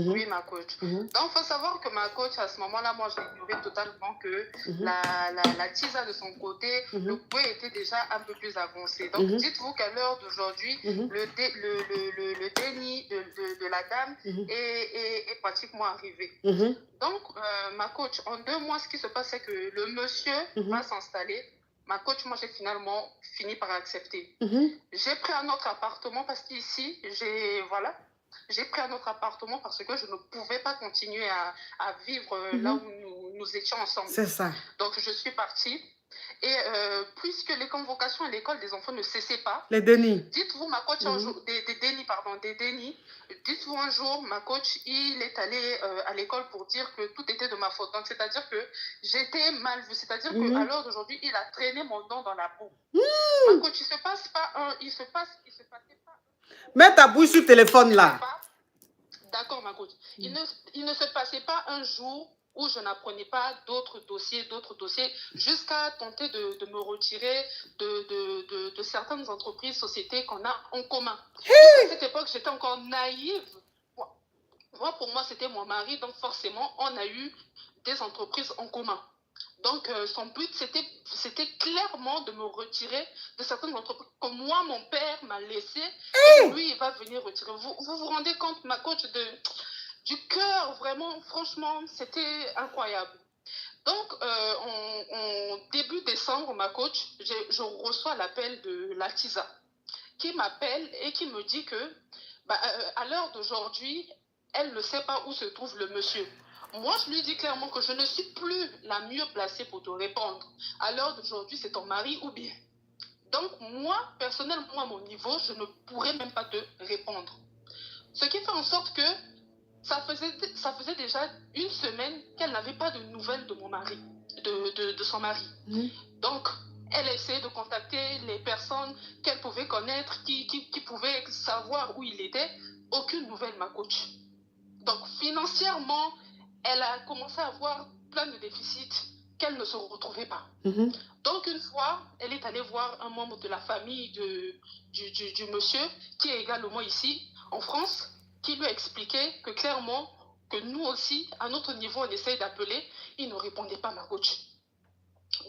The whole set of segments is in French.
Oui, ma coach. Donc, il faut savoir que ma coach, à ce moment-là, moi, j'ai ignoré totalement que la TISA de son côté, le coup était déjà un peu plus avancé. Donc, dites-vous qu'à l'heure d'aujourd'hui, le déni de la dame est pratiquement arrivé. Donc, ma coach, en 2 mois, ce qui se passe, c'est que le monsieur va s'installer. Ma coach, moi, j'ai finalement fini par accepter. J'ai pris un autre appartement parce qu'ici, j'ai pris un autre appartement parce que je ne pouvais pas continuer à vivre là où nous étions ensemble. C'est ça. Donc, je suis partie. Et puisque les convocations à l'école des enfants ne cessaient pas, les dénis. Dites-vous, ma coach, un jour, des dénis. Dites-vous, un jour, ma coach, il est allé à l'école pour dire que tout était de ma faute. Donc, c'est-à-dire que j'étais mal vue. C'est-à-dire qu'à l'heure d'aujourd'hui, il a traîné mon nom dans la boue. Ma coach, il se passait pas. Mets ta bouche sur le téléphone là. D'accord, ma coach. Il ne se passait pas un jour où je n'apprenais pas d'autres dossiers, jusqu'à tenter de me retirer de certaines entreprises, sociétés qu'on a en commun. À cette époque, j'étais encore naïve. Pour moi, c'était mon mari, donc forcément, on a eu des entreprises en commun. Donc, son but, c'était clairement de me retirer de certaines entreprises que moi, mon père m'a laissé, et lui, il va venir retirer. Vous vous rendez compte, ma coach, du cœur, vraiment, franchement, c'était incroyable. Donc, en début décembre, ma coach, je reçois l'appel de la TISA qui m'appelle et qui me dit que, à l'heure d'aujourd'hui, elle ne sait pas où se trouve le monsieur. Moi, je lui dis clairement que je ne suis plus la mieux placée pour te répondre. À l'heure d'aujourd'hui, c'est ton mari ou bien. Donc, moi, personnellement, à mon niveau, je ne pourrais même pas te répondre. Ce qui fait en sorte que ça faisait déjà 1 semaine qu'elle n'avait pas de nouvelles de mon mari, de son mari. Donc, elle essayait de contacter les personnes qu'elle pouvait connaître, qui pouvaient savoir où il était. Aucune nouvelle, ma coach. Donc, financièrement, elle a commencé à avoir plein de déficits qu'elle ne se retrouvait pas. Donc, une fois, elle est allée voir un membre de la famille du monsieur, qui est également ici, en France, qui lui a expliqué que clairement, que nous aussi, à notre niveau, on essaye d'appeler, il ne répondait pas, ma coach.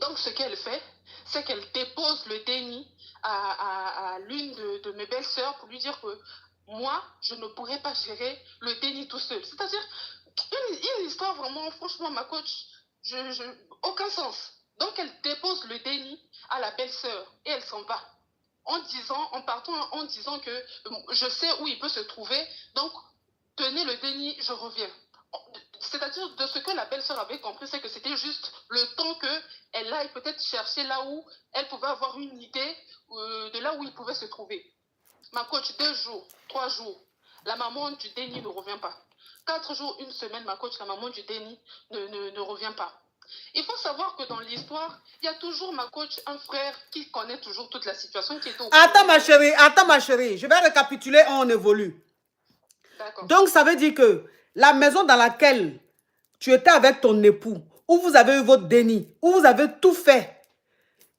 Donc, ce qu'elle fait, c'est qu'elle dépose le déni à l'une de mes belles-sœurs pour lui dire que moi, je ne pourrais pas gérer le déni tout seul. C'est-à-dire, une histoire vraiment, franchement, ma coach, aucun sens. Donc, elle dépose le déni à la belle-sœur et elle s'en va. En partant en disant que je sais où il peut se trouver, donc tenez le déni, je reviens. C'est-à-dire, de ce que la belle-sœur avait compris, c'est que c'était juste le temps qu'elle aille peut-être chercher là où elle pouvait avoir une idée de là où il pouvait se trouver. Ma coach, 2 jours, 3 jours, la maman du déni ne revient pas. 4 jours, 1 semaine, ma coach, la maman du déni ne revient pas. Il faut savoir que dans l'histoire, il y a toujours, ma coach, un frère qui connaît toujours toute la situation. Qui est attends ma chérie, je vais récapituler, on évolue. Donc ça veut dire que la maison dans laquelle tu étais avec ton époux, où vous avez eu votre déni, où vous avez tout fait,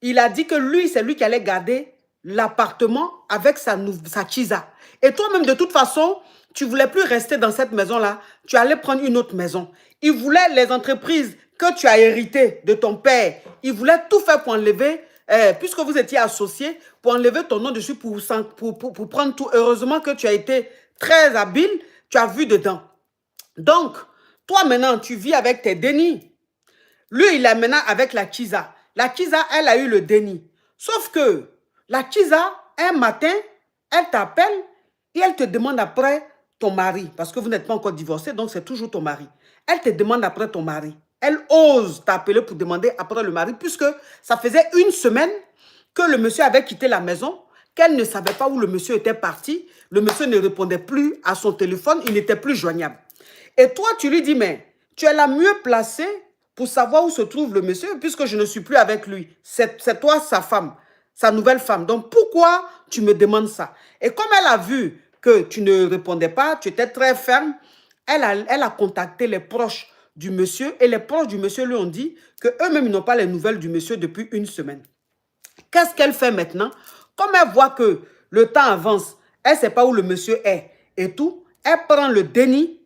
il a dit que lui, c'est lui qui allait garder l'appartement avec sa TISA. Et toi-même, de toute façon, tu ne voulais plus rester dans cette maison-là. Tu allais prendre une autre maison. Il voulait les entreprises que tu as héritées de ton père. Il voulait tout faire pour enlever, puisque vous étiez associés, pour enlever ton nom dessus, pour prendre tout. Heureusement que tu as été très habile, tu as vu dedans. Donc, toi maintenant, tu vis avec tes dénis. Lui, il est maintenant avec la TISA. La TISA, elle a eu le déni. Sauf que la TISA, un matin, elle t'appelle et elle te demande après ton mari. Parce que vous n'êtes pas encore divorcé, donc c'est toujours ton mari. Elle te demande après ton mari. Elle ose t'appeler pour demander après le mari, puisque ça faisait 1 semaine que le monsieur avait quitté la maison, qu'elle ne savait pas où le monsieur était parti. Le monsieur ne répondait plus à son téléphone, il n'était plus joignable. Et toi, tu lui dis, mais tu es la mieux placée pour savoir où se trouve le monsieur, puisque je ne suis plus avec lui. C'est toi, sa femme, sa nouvelle femme. Donc, pourquoi tu me demandes ça? Et comme elle a vu que tu ne répondais pas, tu étais très ferme, elle a contacté les proches du monsieur, et les proches du monsieur lui ont dit qu'eux-mêmes n'ont pas les nouvelles du monsieur depuis 1 semaine. Qu'est-ce qu'elle fait maintenant? Comme elle voit que le temps avance, elle ne sait pas où le monsieur est et tout, elle prend le déni